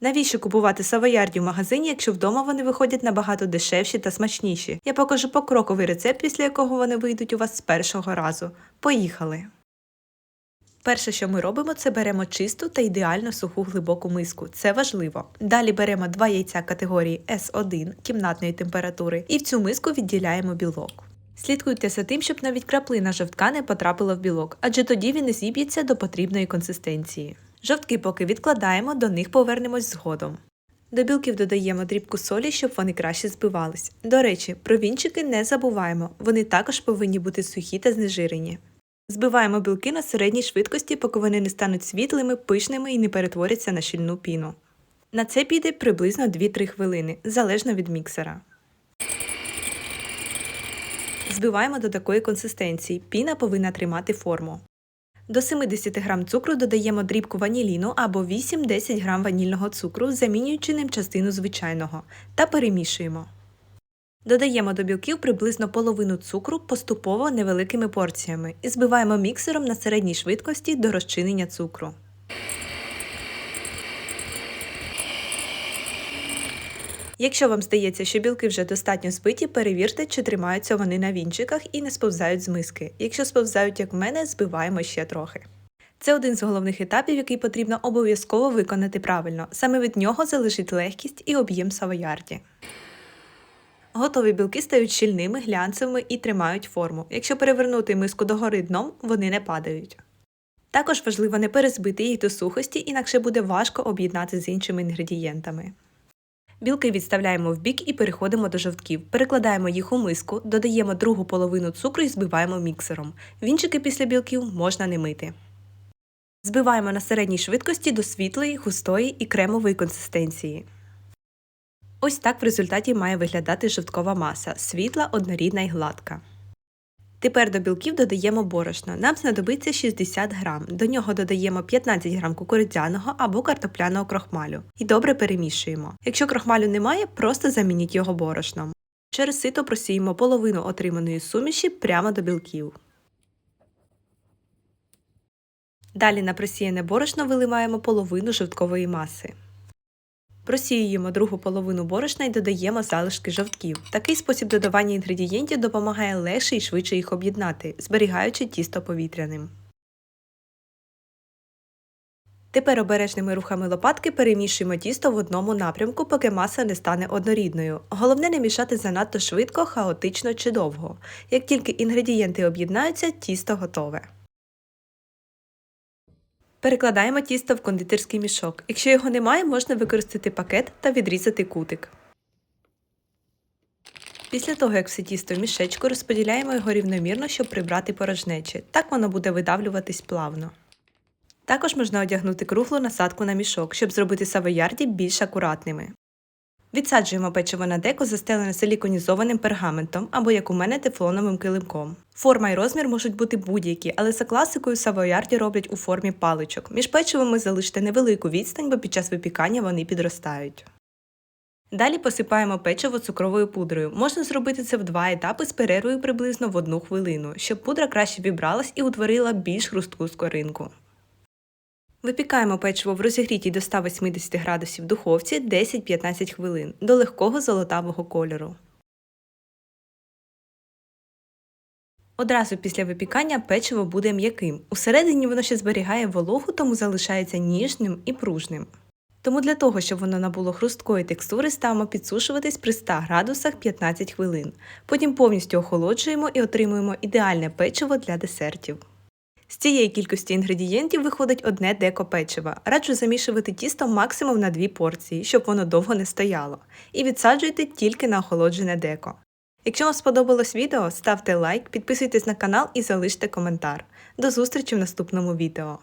Навіщо купувати савоярді в магазині, якщо вдома вони виходять набагато дешевші та смачніші? Я покажу покроковий рецепт, після якого вони вийдуть у вас з першого разу. Поїхали! Перше, що ми робимо, це беремо чисту та ідеально суху глибоку миску. Це важливо. Далі беремо 2 яйця категорії С1 кімнатної температури і в цю миску відділяємо білок. Слідкуйте за тим, щоб навіть краплина жовтка не потрапила в білок, адже тоді він не зіб'ється до потрібної консистенції. Жовтки поки відкладаємо, до них повернемось згодом. До білків додаємо дрібку солі, щоб вони краще збивались. До речі, про вінчики не забуваємо, вони також повинні бути сухі та знежирені. Збиваємо білки на середній швидкості, поки вони не стануть світлими, пишними і не перетворяться на щільну піну. На це піде приблизно 2-3 хвилини, залежно від міксера. Збиваємо до такої консистенції, піна повинна тримати форму. До 70 г цукру додаємо дрібку ваніліну або 8-10 г ванільного цукру, замінюючи ним частину звичайного, та перемішуємо. Додаємо до білків приблизно половину цукру поступово невеликими порціями і збиваємо міксером на середній швидкості до розчинення цукру. Якщо вам здається, що білки вже достатньо збиті, перевірте, чи тримаються вони на вінчиках і не сповзають з миски. Якщо сповзають, як в мене, збиваємо ще трохи. Це один з головних етапів, який потрібно обов'язково виконати правильно. Саме від нього залежить легкість і об'єм савоярді. Готові білки стають щільними, глянцевими і тримають форму. Якщо перевернути миску догори дном, вони не падають. Також важливо не перезбити їх до сухості, інакше буде важко об'єднати з іншими інгредієнтами. Білки відставляємо в бік і переходимо до жовтків. Перекладаємо їх у миску, додаємо другу половину цукру і збиваємо міксером. Вінчики після білків можна не мити. Збиваємо на середній швидкості до світлої, густої і кремової консистенції. Ось так в результаті має виглядати жовткова маса – світла, однорідна і гладка. Тепер до білків додаємо борошно. Нам знадобиться 60 г. До нього додаємо 15 г кукурудзяного або картопляного крохмалю. І добре перемішуємо. Якщо крохмалю немає, просто замініть його борошном. Через сито просіємо половину отриманої суміші прямо до білків. Далі на просіяне борошно виливаємо половину жовткової маси. Просіюємо другу половину борошна і додаємо залишки жовтків. Такий спосіб додавання інгредієнтів допомагає легше і швидше їх об'єднати, зберігаючи тісто повітряним. Тепер обережними рухами лопатки перемішуємо тісто в одному напрямку, поки маса не стане однорідною. Головне не мішати занадто швидко, хаотично чи довго. Як тільки інгредієнти об'єднаються, тісто готове. Перекладаємо тісто в кондитерський мішок. Якщо його немає, можна використати пакет та відрізати кутик. Після того, як все тісто в мішечку, розподіляємо його рівномірно, щоб прибрати порожнечі. Так воно буде видавлюватись плавно. Також можна одягнути круглу насадку на мішок, щоб зробити савоярді більш акуратними. Відсаджуємо печиво на деко, застелене силіконізованим пергаментом або, як у мене, тефлоновим килимком. Форма і розмір можуть бути будь-які, але за класикою савоярді роблять у формі паличок. Між печивами залиште невелику відстань, бо під час випікання вони підростають. Далі посипаємо печиво цукровою пудрою. Можна зробити це в 2 етапи з перервою приблизно в 1 хвилину, щоб пудра краще вібралась і утворила більш хрустку скоринку. Випікаємо печиво в розігрітій до 180 градусів духовці 10-15 хвилин до легкого золотавого кольору. Одразу після випікання печиво буде м'яким. Усередині воно ще зберігає вологу, тому залишається ніжним і пружним. Тому для того, щоб воно набуло хрусткої текстури, ставимо підсушуватись при 100 градусах 15 хвилин. Потім повністю охолоджуємо і отримуємо ідеальне печиво для десертів. З цієї кількості інгредієнтів виходить 1 деко печива. Раджу замішувати тісто максимум на 2 порції, щоб воно довго не стояло. І відсаджуйте тільки на охолоджене деко. Якщо вам сподобалось відео, ставте лайк, підписуйтесь на канал і залиште коментар. До зустрічі в наступному відео.